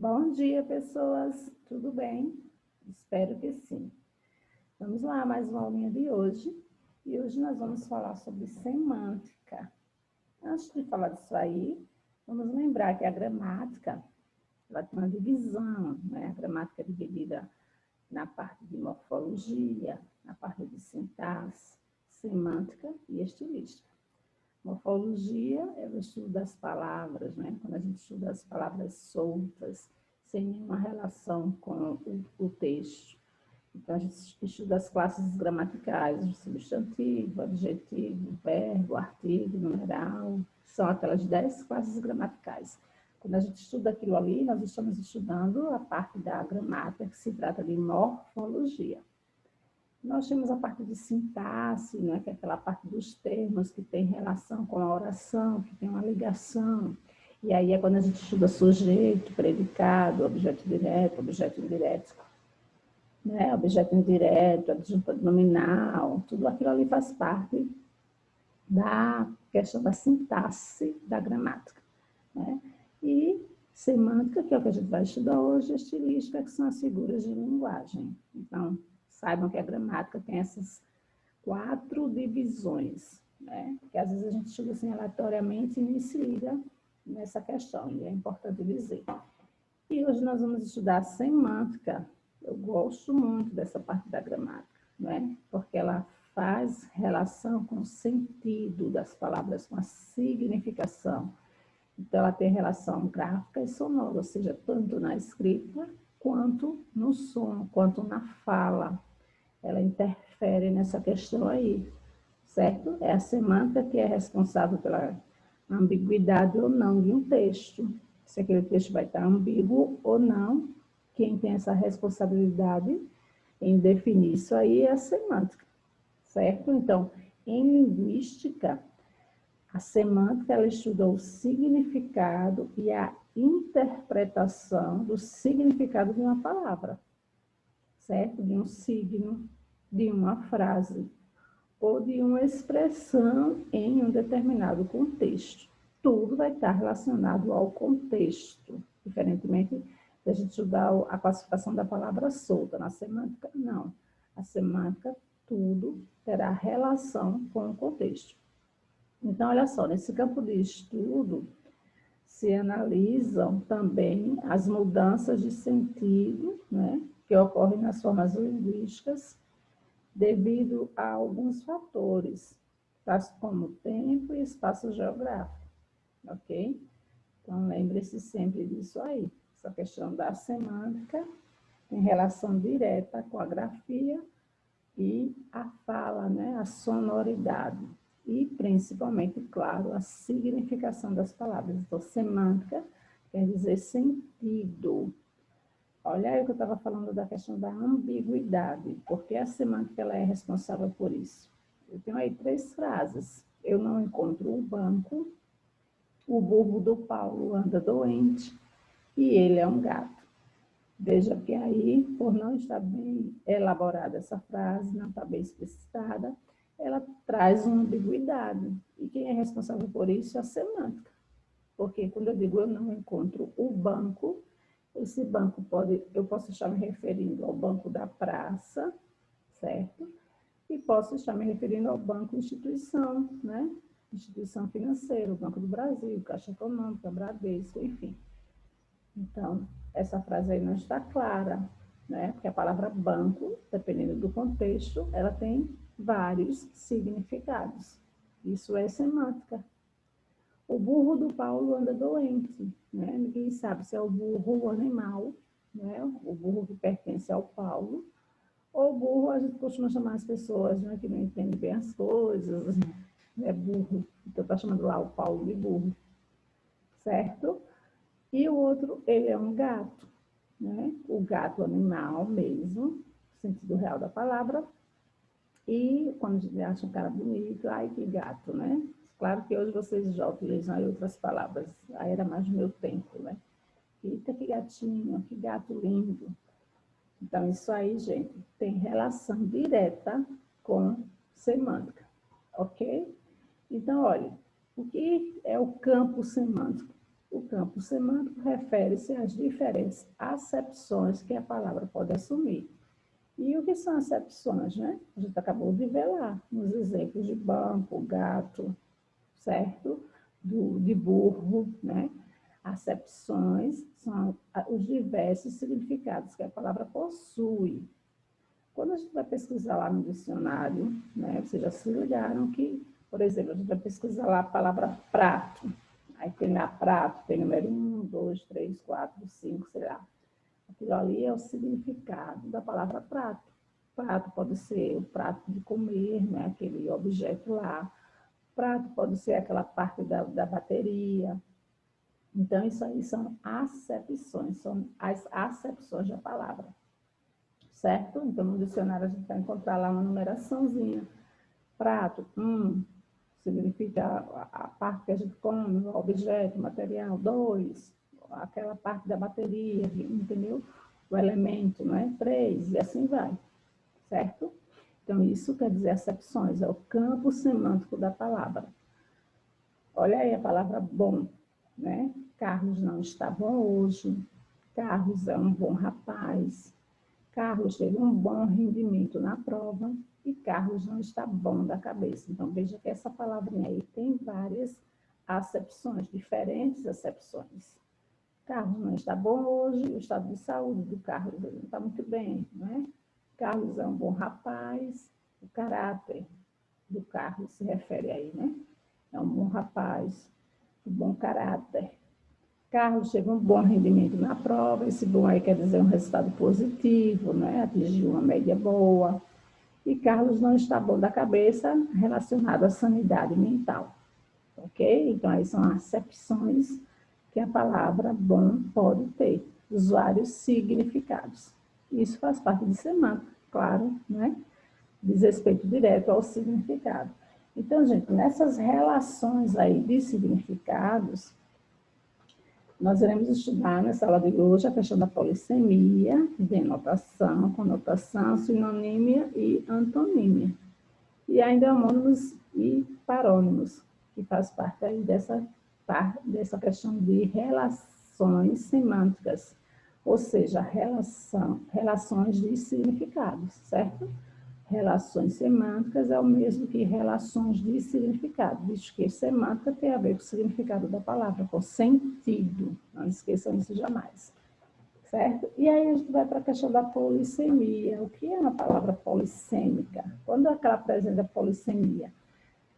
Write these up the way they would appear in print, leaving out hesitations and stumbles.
Bom dia, pessoas. Tudo bem? Espero que sim. Vamos lá, mais uma aulinha de hoje. E hoje nós vamos falar sobre semântica. Antes de falar disso aí, vamos lembrar que a gramática, ela tem uma divisão, né? A gramática é dividida na parte de morfologia, na parte de sintaxe, semântica e estilística. Morfologia é o estudo das palavras, né? Quando a gente estuda as palavras soltas, sem nenhuma relação com o texto. Então, a gente estuda as classes gramaticais, o substantivo, adjetivo, verbo, artigo, numeral. São aquelas 10 classes gramaticais. Quando a gente estuda aquilo ali, nós estamos estudando a parte da gramática, que se trata de morfologia. Nós temos a parte de sintaxe, né, que é aquela parte dos termos que tem relação com a oração, que tem uma ligação. E aí é quando a gente estuda sujeito, predicado, objeto direto, objeto indireto, né, objeto indireto, adjunto nominal, tudo aquilo ali faz parte da questão da sintaxe da gramática, né? E semântica, que é o que a gente vai estudar hoje, estilística, que são as figuras de linguagem. Então, saibam que a gramática tem essas 4 divisões, né? Porque às vezes a gente estuda assim aleatoriamente e nem se liga nessa questão, e é importante dizer. E hoje nós vamos estudar a semântica. Eu gosto muito dessa parte da gramática, né? Porque ela faz relação com o sentido das palavras, com a significação. Então, ela tem relação gráfica e sonora, ou seja, tanto na escrita, quanto no som, quanto na fala. Ela interfere nessa questão aí, certo? É a semântica que é responsável pela ambiguidade ou não de um texto. Se aquele texto vai estar ambíguo ou não, quem tem essa responsabilidade em definir isso aí é a semântica, certo? Então, em linguística, a semântica, ela estuda o significado e a interpretação do significado de uma palavra, certo? De um signo, de uma frase, ou de uma expressão em um determinado contexto. Tudo vai estar relacionado ao contexto, diferentemente da gente estudar a classificação da palavra solta. Na semântica, não. A semântica, tudo terá relação com o contexto. Então, olha só, nesse campo de estudo, se analisam também as mudanças de sentido, né, que ocorrem nas formas linguísticas, devido a alguns fatores, tais como tempo e espaço geográfico, ok? Então, lembre-se sempre disso aí. Essa questão da semântica tem relação direta com a grafia e a fala, né, a sonoridade. E, principalmente, claro, a significação das palavras. Então, semântica quer dizer sentido. Olha aí o que eu estava falando da questão da ambiguidade, porque a semântica ela é responsável por isso. Eu tenho aí 3 frases. Eu não encontro o banco, o burro do Paulo anda doente e ele é um gato. Veja que aí, por não estar bem elaborada essa frase, não está bem explicitada, ela traz uma ambiguidade. E quem é responsável por isso é a semântica. Porque quando eu digo eu não encontro o banco, esse banco eu posso estar me referindo ao banco da praça, certo? E posso estar me referindo ao banco instituição, né? Instituição financeira, o Banco do Brasil, Caixa Econômica, Bradesco, enfim. Então, essa frase aí não está clara, né? Porque a palavra banco, dependendo do contexto, ela tem vários significados. Isso é semântica. O burro do Paulo anda doente, né? Ninguém sabe se é o burro ou o animal, né? O burro que pertence ao Paulo, ou o burro, a gente costuma chamar as pessoas, né, que não entendem bem as coisas, é burro. Então, está chamando lá o Paulo de burro, certo? E o outro, ele é um gato, né? O gato animal mesmo, sentido real da palavra. E quando a gente acha um cara bonito, ai que gato, né? Claro que hoje vocês já utilizam aí outras palavras, aí era mais do meu tempo, né? Eita, que gatinho, que gato lindo. Então, isso aí, gente, tem relação direta com semântica, ok? Então, olha, o que é o campo semântico? O campo semântico refere-se às diferentes acepções que a palavra pode assumir. E o que são acepções, né? A gente acabou de ver lá, nos exemplos de banco, gato, certo? De burro, né? Acepções são os diversos significados que a palavra possui. Quando a gente vai pesquisar lá no dicionário, né? Vocês já se ligaram que, por exemplo, a gente vai pesquisar lá a palavra prato. Aí tem lá prato, tem número 1, 2, 3, 4, 5, sei lá. Aquilo ali é o significado da palavra prato. Prato pode ser o prato de comer, né? Aquele objeto lá. Prato pode ser aquela parte da bateria. Então, isso aí são acepções, são as acepções da palavra. Certo? Então, no dicionário a gente vai encontrar lá uma numeraçãozinha. Prato, significa a parte que a gente come, o objeto, o material. 2, aquela parte da bateria, entendeu? O elemento, não é? 3, e assim vai, certo? Então, isso quer dizer acepções, é o campo semântico da palavra. Olha aí a palavra bom, né? Carlos não está bom hoje, Carlos é um bom rapaz, Carlos teve um bom rendimento na prova e Carlos não está bom da cabeça. Então, veja que essa palavrinha aí tem várias acepções, diferentes acepções. Carlos não está bom hoje, o estado de saúde do Carlos não está muito bem, né? Carlos é um bom rapaz, o caráter do Carlos se refere aí, né? É um bom rapaz, um bom caráter. Carlos teve um bom rendimento na prova, esse bom aí quer dizer um resultado positivo, né? Atingiu uma média boa. E Carlos não está bom da cabeça relacionado à sanidade mental, ok? Então, aí são acepções que a palavra bom pode ter, os vários significados. Isso faz parte de semântica, claro, né? Diz respeito direto ao significado. Então, gente, nessas relações aí de significados, nós iremos estudar nessa aula de hoje a questão da polissemia, denotação, conotação, sinonímia e antonímia. E ainda homônimos e parônimos, que faz parte aí dessa questão de relações semânticas, ou seja, relações de significados, certo? Relações semânticas é o mesmo que relações de significado, visto que semântica tem a ver com o significado da palavra, com sentido. Não esqueçam isso jamais. Certo? E aí a gente vai para a questão da polissemia. O que é uma palavra polissêmica? Quando é que ela apresenta polissemia?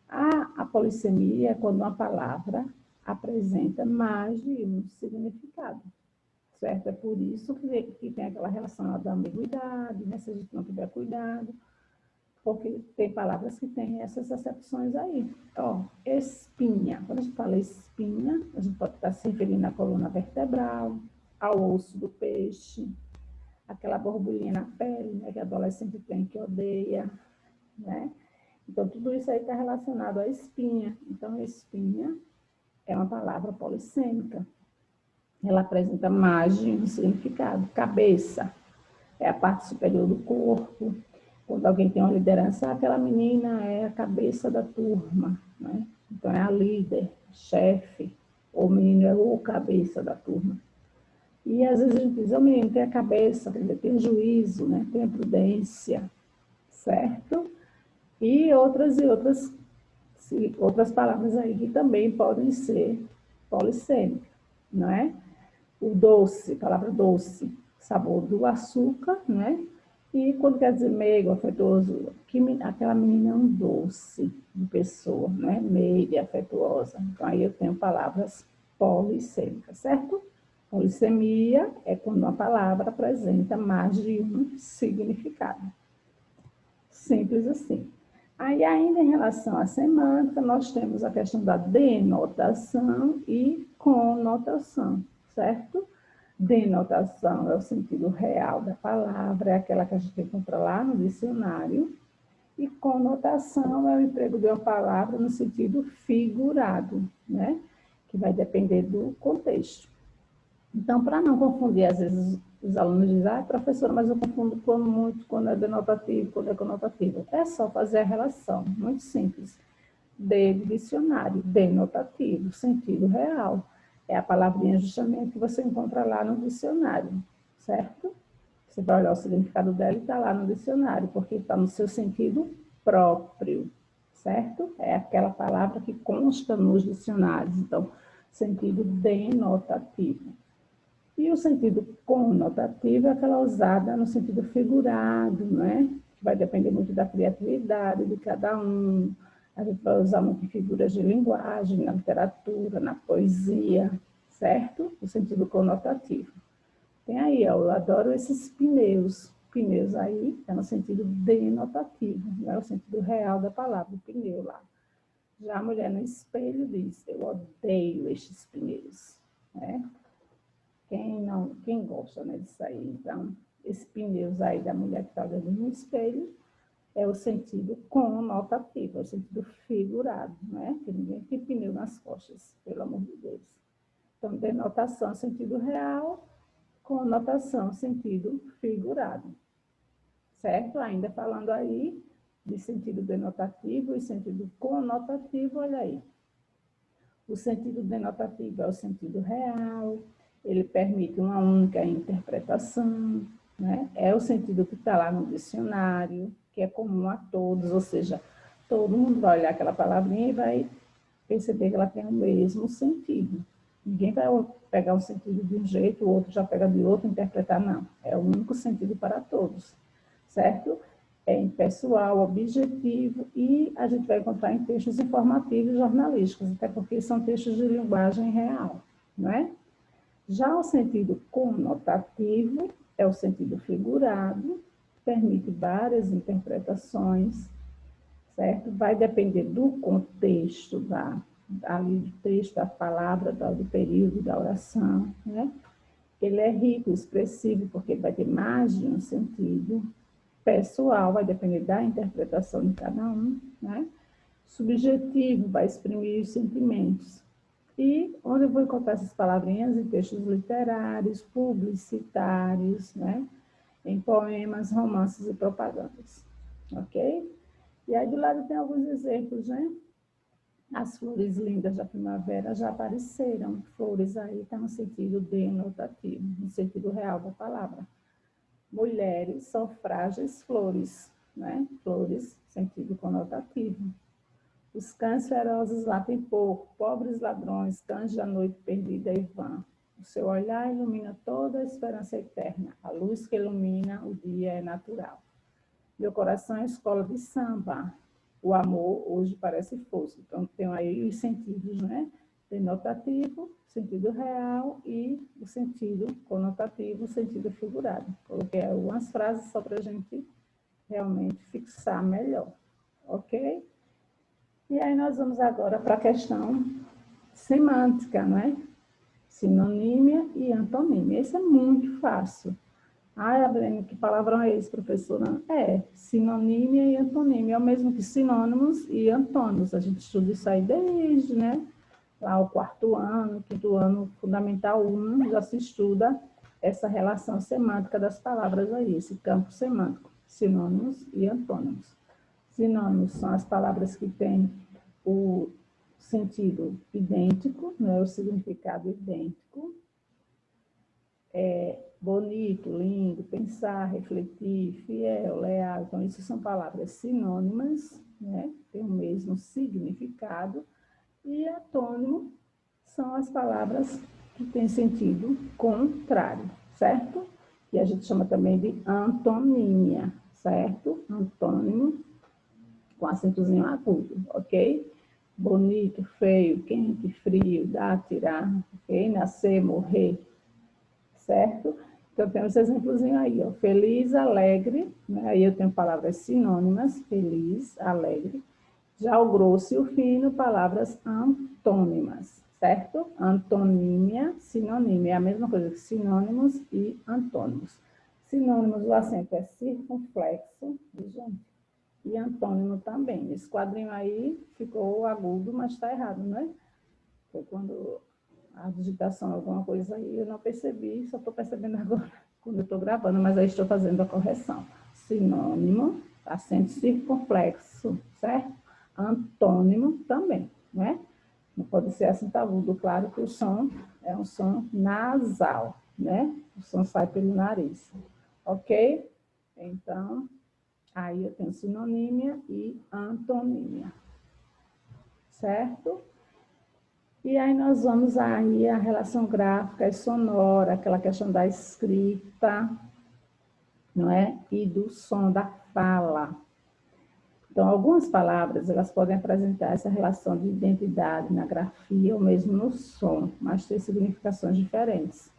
A polissemia é quando uma palavra apresenta mais de um significado. Certo? É por isso que tem aquela relação da ambiguidade, né? Se a gente não tiver cuidado, porque tem palavras que têm essas acepções aí. Ó, espinha. Quando a gente fala espinha, a gente pode estar se referindo à coluna vertebral, ao osso do peixe, aquela borbulhinha na pele, né, que a adolescente tem que odeia, né? Então, tudo isso aí está relacionado à espinha. Então, espinha é uma palavra polissêmica. Ela apresenta mais de um significado. Cabeça é a parte superior do corpo. Quando alguém tem uma liderança, aquela menina é a cabeça da turma, né? Então, é a líder, chefe, ou o menino é o cabeça da turma. E às vezes a gente diz, o menino tem a cabeça, tem juízo, né? Tem a prudência, certo? E outras palavras aí que também podem ser polissêmicas, não é? O doce, palavra doce, sabor do açúcar, né? E quando quer dizer meigo, afetuoso, aquela menina é um doce de pessoa, né? Meiga, afetuosa. Então, aí eu tenho palavras polissêmicas, certo? Polissemia é quando uma palavra apresenta mais de um significado. Simples assim. Aí, ainda em relação à semântica, nós temos a questão da denotação e conotação, certo? Denotação é o sentido real da palavra, é aquela que a gente encontra lá no dicionário. E conotação é o emprego de uma palavra no sentido figurado, né? Que vai depender do contexto. Então, para não confundir, às vezes os alunos dizem, professora, mas eu confundo muito quando é denotativo, quando é conotativo. É só fazer a relação, muito simples. De dicionário, denotativo, sentido real. É a palavrinha justamente que você encontra lá no dicionário, certo? Você vai olhar o significado dela e está lá no dicionário, porque está no seu sentido próprio, certo? É aquela palavra que consta nos dicionários, então, sentido denotativo. E o sentido conotativo é aquela usada no sentido figurado, né? Que vai depender muito da criatividade de cada um. A gente vai usar muito em figuras de linguagem, na literatura, na poesia, certo? O sentido conotativo. Tem aí, eu adoro esses pneus. Pneus aí é no sentido denotativo, não é o sentido real da palavra, o pneu lá. Já a mulher no espelho diz, eu odeio estes pneus, né? Quem gosta, né, disso aí? Então, esse pneus aí da mulher que está olhando no espelho é o sentido conotativo, é o sentido figurado, né? Que ninguém tem pneu nas costas, pelo amor de Deus. Então, denotação, sentido real, conotação, sentido figurado, certo? Ainda falando aí de sentido denotativo e sentido conotativo, olha aí. O sentido denotativo é o sentido real, ele permite uma única interpretação, né? É o sentido que está lá no dicionário, que é comum a todos, ou seja, todo mundo vai olhar aquela palavrinha e vai perceber que ela tem o mesmo sentido. Ninguém vai pegar um sentido de um jeito, o outro já pega de outro, interpretar, não. É o único sentido para todos, certo? É impessoal, objetivo, e a gente vai encontrar em textos informativos e jornalísticos, até porque são textos de linguagem real, não é? Já o sentido conotativo é o sentido figurado, permite várias interpretações, certo? Vai depender do contexto do texto, da palavra, do período da oração, né? Ele é rico, expressivo, porque vai ter mais de um sentido. Pessoal, vai depender da interpretação de cada um, né? Subjetivo, vai exprimir os sentimentos. E onde eu vou encontrar essas palavrinhas? Em textos literários, publicitários, né? Em poemas, romances e propagandas, ok? E aí do lado tem alguns exemplos, né? As flores lindas da primavera já apareceram. Flores aí está no sentido denotativo, no sentido real da palavra. Mulheres são frágeis flores, né? Flores, sentido conotativo. Os cães ferozes latem pouco, pobres ladrões, cães da noite perdida e vã. O seu olhar ilumina toda a esperança eterna. A luz que ilumina o dia é natural. Meu coração é escola de samba. O amor hoje parece fosco. Então, tem aí os sentidos, né? Denotativo, sentido real, e o sentido conotativo, o sentido figurado. Coloquei algumas frases só para a gente realmente fixar melhor, ok? E aí nós vamos agora para a questão semântica, não é? Sinonímia e antonímia. Isso é muito fácil. Ah, Abrene, que palavrão é esse, professora? É, sinonímia e antonímia. É o mesmo que sinônimos e antônimos. A gente estuda isso aí desde, né? Lá o quarto ano, quinto ano, fundamental 1, já se estuda essa relação semântica das palavras aí, esse campo semântico, sinônimos e antônimos. Sinônimos são as palavras que têm o sentido idêntico, né? O significado idêntico. Bonito, lindo, pensar, refletir, fiel, leal. Então, isso são palavras sinônimas, né? Tem o mesmo significado. E antônimo são as palavras que têm sentido contrário, certo? E a gente chama também de antonímia, certo? Antônimo com acentozinho agudo, ok? Bonito, feio, quente, frio, dar, tirar, ok? Nascer, morrer, certo? Então, temos esse exemplozinho aí, ó. Feliz, alegre, né? Aí eu tenho palavras sinônimas, feliz, alegre. Já o grosso e o fino, palavras antônimas, certo? Antonímia, sinonímia, é a mesma coisa que sinônimos e antônimos. Sinônimos, o acento é circunflexo, gente, e antônimo também. Esse quadrinho aí ficou agudo, mas está errado, né? Foi quando a digitação, alguma coisa aí, eu não percebi, só estou percebendo agora quando eu estou gravando, mas aí estou fazendo a correção. Sinônimo, acento circunflexo, certo? Antônimo também, né? Não pode ser acento agudo, claro que o som é um som nasal, né? O som sai pelo nariz, ok? Então, aí eu tenho sinonímia e antonímia, certo? E aí nós vamos aí a relação gráfica e sonora, aquela questão da escrita, não é? E do som da fala. Então, algumas palavras, elas podem apresentar essa relação de identidade na grafia ou mesmo no som, mas ter significações diferentes.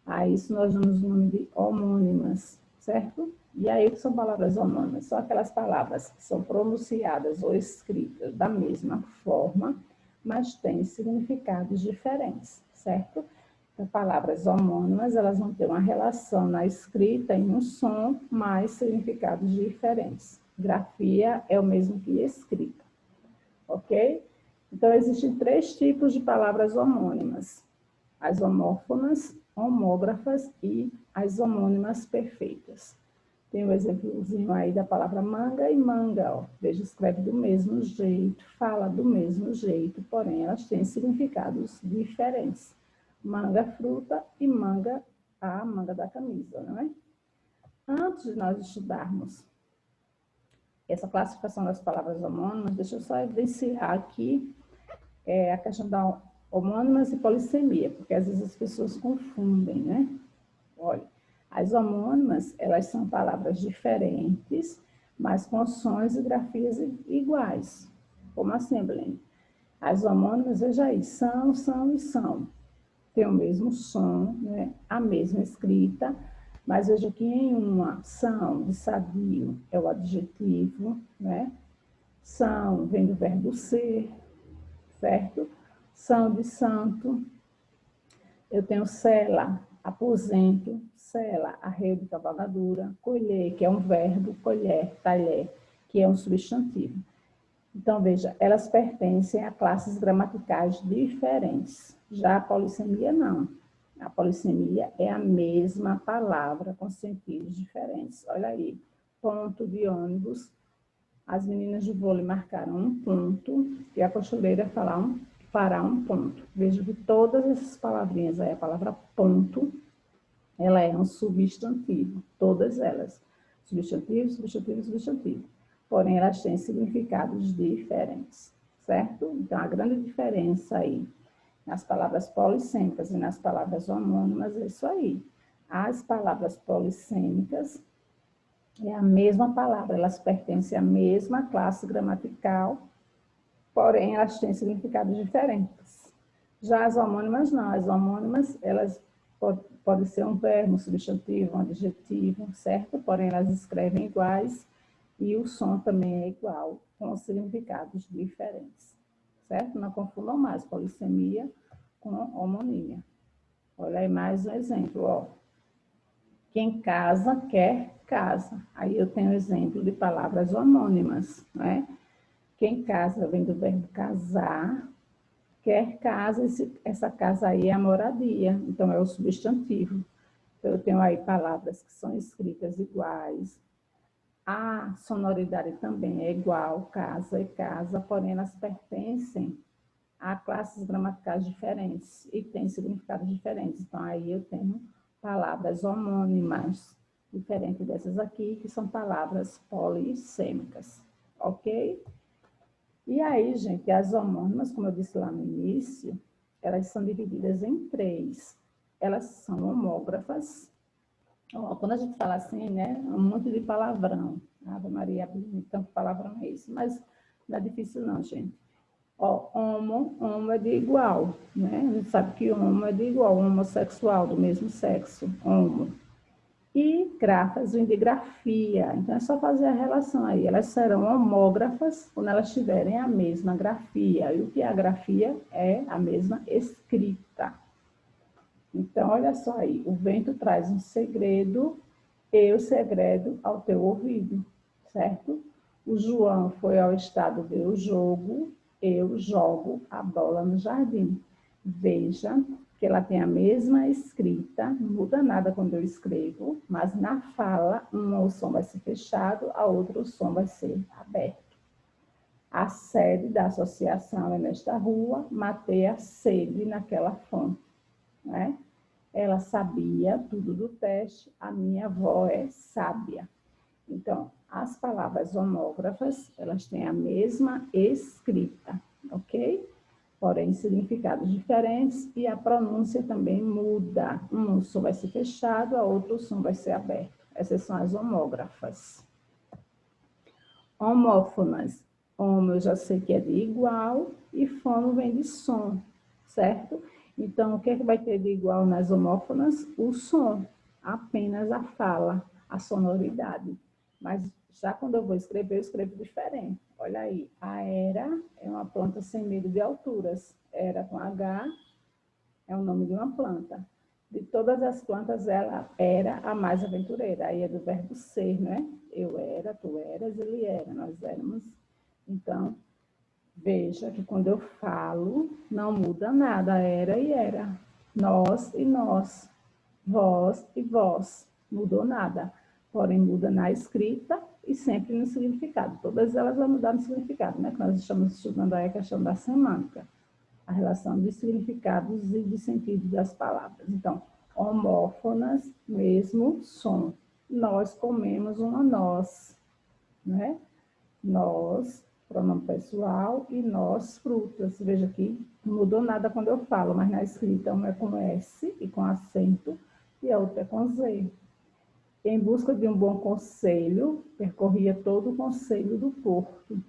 A isso nós damos o nome de homônimas, certo? E aí, o que são palavras homônimas? São aquelas palavras que são pronunciadas ou escritas da mesma forma, mas têm significados diferentes, certo? Então, palavras homônimas, elas vão ter uma relação na escrita e no som, mas significados diferentes. Grafia é o mesmo que escrita, ok? Então, existem 3 tipos de palavras homônimas: as homófonas, homógrafas e as homônimas perfeitas. Tem um exemplozinho aí da palavra manga e manga, ó. Veja, escreve do mesmo jeito, fala do mesmo jeito, porém elas têm significados diferentes. Manga, fruta, e manga, a manga da camisa, não é? Antes de nós estudarmos essa classificação das palavras homônimas, deixa eu só evidenciar aqui a questão da homônimas e polissemia, porque às vezes as pessoas confundem, né? Olha, as homônimas, elas são palavras diferentes, mas com sons e grafias iguais. Como assim, Belém? As homônimas, veja aí, são, são e são. Tem o mesmo som, né? A mesma escrita, mas veja que em uma, são, de sadio, é o adjetivo, né? São, vem do verbo ser, certo? São de santo. Eu tenho cela, aposento, cela, arreio de cavalgadura, colher, que é um verbo, colher, talher, que é um substantivo. Então, veja, elas pertencem a classes gramaticais diferentes. Já a polissemia, não. A polissemia é a mesma palavra com sentidos diferentes. Olha aí, ponto de ônibus. As meninas de vôlei marcaram um ponto e a costureira fará um ponto. Veja que todas essas palavrinhas aí, a palavra ponto, ela é um substantivo. Todas elas. Substantivo, substantivo, substantivo. Porém, elas têm significados diferentes, certo? Então, a grande diferença aí nas palavras polissêmicas e nas palavras homônimas é isso aí. As palavras polissêmicas é a mesma palavra, elas pertencem à mesma classe gramatical, porém, elas têm significados diferentes. Já as homônimas não. As homônimas, elas podem ser um verbo, um substantivo, um adjetivo, certo? Porém, elas escrevem iguais e o som também é igual, com significados diferentes, certo? Não confundam mais polissemia com homonímia. Olha aí mais um exemplo, ó. Quem casa, quer casa. Aí eu tenho exemplo de palavras homônimas, né? Quem casa vem do verbo casar, quer casa, essa casa aí é a moradia, então é o substantivo. Então, eu tenho aí palavras que são escritas iguais, a sonoridade também é igual, casa e casa, porém elas pertencem a classes gramaticais diferentes e têm significados diferentes. Então, aí eu tenho palavras homônimas, diferente dessas aqui, que são palavras polissêmicas, ok? E aí, gente, as homônimas, como eu disse lá no início, elas são divididas em 3. Elas são homógrafas. Quando a gente fala assim, né, um monte de palavrão. Ave Maria, tanto palavrão é isso. Mas não é difícil não, gente. Ó, homo é de igual, né? A gente sabe que homo é de igual, homossexual, do mesmo sexo, homo. E grafas vem de grafia, então é só fazer a relação aí. Elas serão homógrafas quando elas tiverem a mesma grafia. E o que é a grafia? É a mesma escrita. Então, olha só aí, o vento traz um segredo, eu segredo ao teu ouvido, certo? O João foi ao estado ver o jogo, eu jogo a bola no jardim. Veja que ela tem a mesma escrita, não muda nada quando eu escrevo, mas na fala, uma o som vai ser fechado, a outra o som vai ser aberto. A sede da associação é nesta rua, matei a sede naquela fonte. né? Ela sabia tudo do teste, a minha avó é sábia. Então, as palavras homógrafas, elas têm a mesma escrita, ok? Porém, significados diferentes e a pronúncia também muda. Um som vai ser fechado, a outro som vai ser aberto. Essas são as homógrafas. Homófonas. Homo eu já sei que é de igual e fono vem de som, certo? Então, o que é que vai ter de igual nas homófonas? O som, apenas a fala, a sonoridade. Mas já quando eu vou escrever, eu escrevo diferente. Olha aí, a era é uma planta sem medo de alturas. Era com H é o nome de uma planta. De todas as plantas, ela era a mais aventureira. Aí é do verbo ser, né? Eu era, tu eras, ele era, nós éramos. Então, veja que quando eu falo, não muda nada, era e era. Nós e nós, vós e vós, mudou nada. Porém, muda na escrita e sempre no significado. Todas elas vão mudar no significado, né? Que nós estamos estudando aí a questão da semântica, a relação de significados e de sentido das palavras. Então, homófonas, mesmo som. Nós comemos uma noz, né? Nós, pronome pessoal, e nós, frutas. Veja que não mudou nada quando eu falo, mas na escrita uma é com S e com acento, e a outra é com Z. Em busca de um bom conselho, percorria todo o conselho do porto.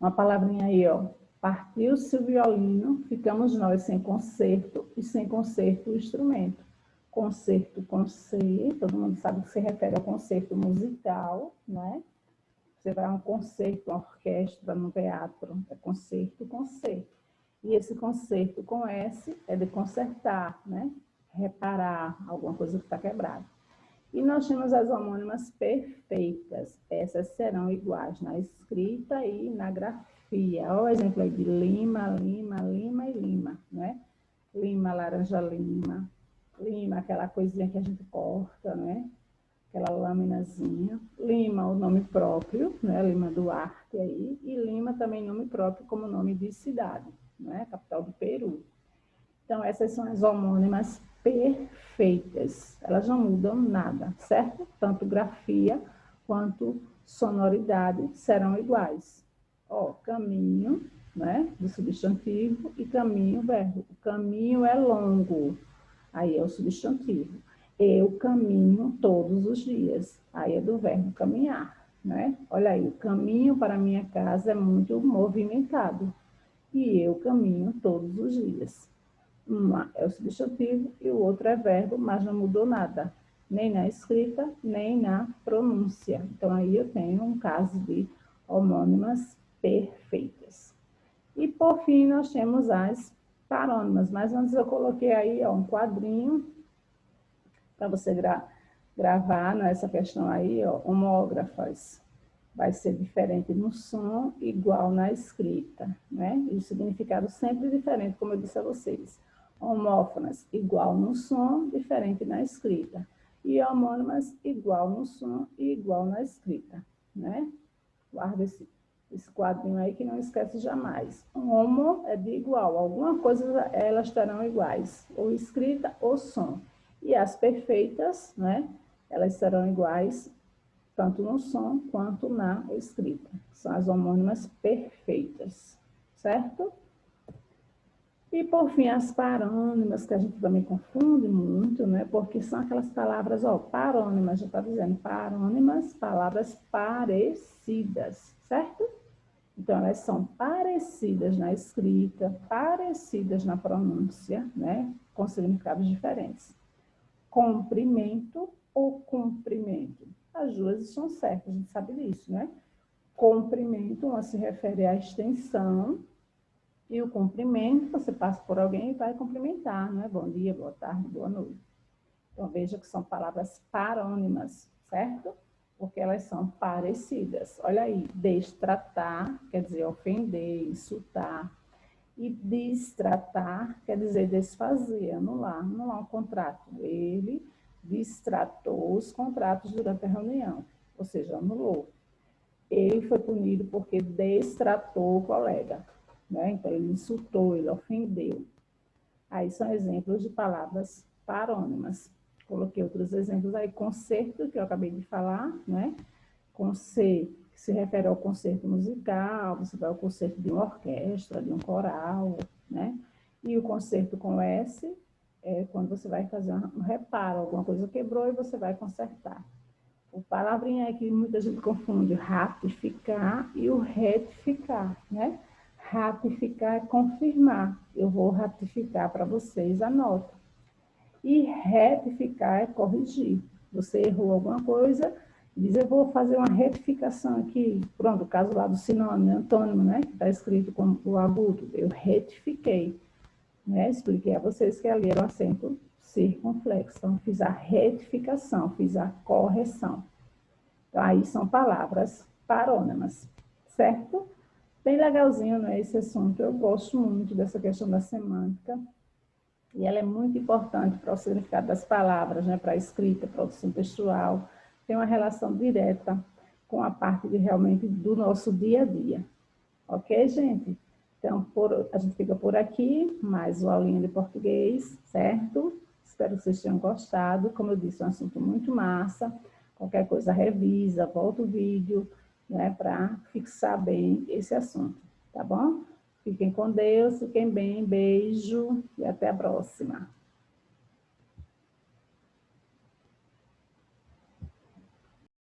Uma palavrinha aí, ó. Partiu-se o violino, ficamos nós sem concerto e sem concerto o instrumento. Concerto com C, todo mundo sabe que se refere ao concerto musical, né? Você vai a um concerto, uma orquestra, no teatro, é concerto com C. E esse concerto com S é de consertar, né? Reparar alguma coisa que está quebrada. E nós temos as homônimas perfeitas. Essas serão iguais na escrita e na grafia. Olha o exemplo aí de lima, lima, lima e lima, né? Lima, laranja, lima. Lima, aquela coisinha que a gente corta, né? Aquela laminazinha. Lima, o nome próprio, né? Lima Duarte aí. E Lima também nome próprio como nome de cidade, né? Capital do Peru. Então, essas são as homônimas perfeitas. Elas não mudam nada, certo? Tanto grafia quanto sonoridade serão iguais. Ó, caminho, né? Do substantivo e caminho, verbo. O caminho é longo. Aí é o substantivo. Eu caminho todos os dias. Aí é do verbo caminhar, né? Olha aí, o caminho para minha casa é muito movimentado. E eu caminho todos os dias. Uma é o substantivo e o outro é verbo, mas não mudou nada, nem na escrita, nem na pronúncia. Então, aí eu tenho um caso de homônimas perfeitas. E, por fim, nós temos as parônimas, mas antes eu coloquei aí ó, um quadrinho para você gravar nessa questão aí, ó, homógrafas. Vai ser diferente no som, igual na escrita, né? E o significado sempre diferente, como eu disse a vocês. Homófonas, igual no som, diferente na escrita. E homônimas, igual no som e igual na escrita, né? Guarda esse quadrinho aí que não esquece jamais. Homo é de igual, alguma coisa elas estarão iguais, ou escrita ou som. E as perfeitas, né? Elas serão iguais tanto no som quanto na escrita. São as homônimas perfeitas, certo? E, por fim, as parônimas, que a gente também confunde muito, né? Porque são aquelas palavras, ó, parônimas, já está dizendo, parônimas, palavras parecidas, certo? Então, elas são parecidas na escrita, parecidas na pronúncia, né? Com significados diferentes. Comprimento ou cumprimento? As duas estão certas, a gente sabe disso, né? Comprimento, uma se refere à extensão, e o cumprimento, você passa por alguém e vai cumprimentar, né? Bom dia, boa tarde, boa noite. Então, veja que são palavras parônimas, certo? Porque elas são parecidas. Olha aí, destratar quer dizer ofender, insultar. E destratar quer dizer desfazer, anular um contrato. Ele destratou os contratos durante a reunião, ou seja, anulou. Ele foi punido porque destratou o colega, né? Então, ele insultou, ele ofendeu. Aí são exemplos de palavras parônimas. Coloquei outros exemplos aí, concerto, que eu acabei de falar, né? Com C, que se refere ao concerto musical, você vai ao concerto de uma orquestra, de um coral, né? E o concerto com S é quando você vai fazer um reparo, alguma coisa quebrou e você vai consertar. O palavrinha é que muita gente confunde ratificar e o retificar, né? Ratificar é confirmar. Eu vou ratificar para vocês a nota. E retificar é corrigir. Você errou alguma coisa, diz, eu vou fazer uma retificação aqui. Pronto, o caso lá do sinônimo, antônimo, né? Que está escrito como o agudo. Eu retifiquei. Né? Expliquei a vocês que ali era o acento circunflexo. Então, fiz a retificação, fiz a correção. Então, aí são palavras parônimas, certo? Bem legalzinho, né, esse assunto. Eu gosto muito dessa questão da semântica. E ela é muito importante para o significado das palavras, né, para a escrita, produção textual. Tem uma relação direta com a parte de realmente do nosso dia a dia. Ok, gente? Então, a gente fica por aqui, mais uma aulinha de português, certo? Espero que vocês tenham gostado. Como eu disse, é um assunto muito massa. Qualquer coisa, revisa, volta o vídeo, né, para fixar bem esse assunto, tá bom? Fiquem com Deus, fiquem bem, beijo e até a próxima.